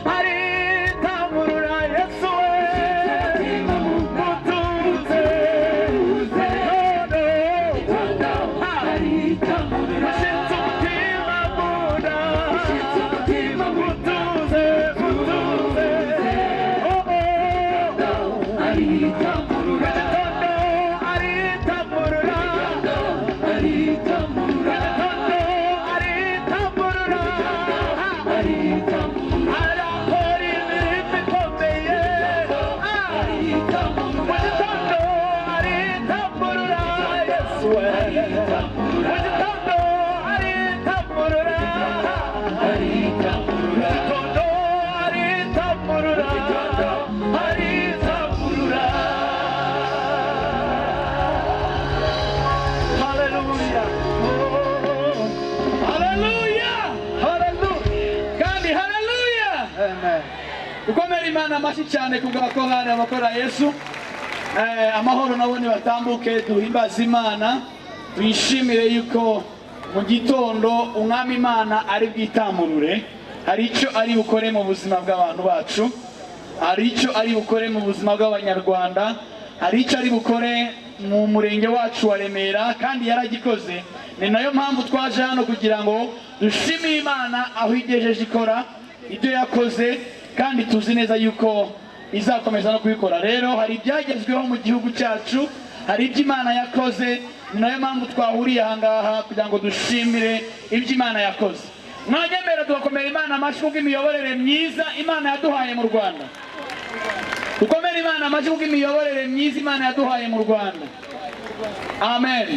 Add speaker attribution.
Speaker 1: Ari tamurura Ukomere Imana amashi cyane kubw'abakorana abakora Yesu. Amahoro nabone batambuke duhimbaza Imana, tuyishimire yuko mu gitondo umwami Imana ari bwitamurure, hari icyo ari bukore mu buzima bw'abantu bacu, hari icyo ari bukore mu buzima bw'abanyarwanda, hari icyo ari bukore mu murenge wacu wa Remera, kandi yaragikoze. Ni nayo mpamvu twaje hano kugira ngo dushimire Imana aho igejeje ikora ibyo yakoze, kandi tuzi neza yuko izakomeza no kubikora. Rero hari ibyagezweho mu gihugu cyacu, hari ibyo Imana yakoze, ni nayo mpamvu twahuriye aha ngaha kugira ngo dushimire ibyo Imana yakoze. Mwanyemera tugakomera Imana amashyi kubw'imiyoborere myiza Imana yaduhaye mu Rwanda. Dukomere Imana amashyi kubw'imiyoborere myiza Imana yaduhaye mu Rwanda. Amen.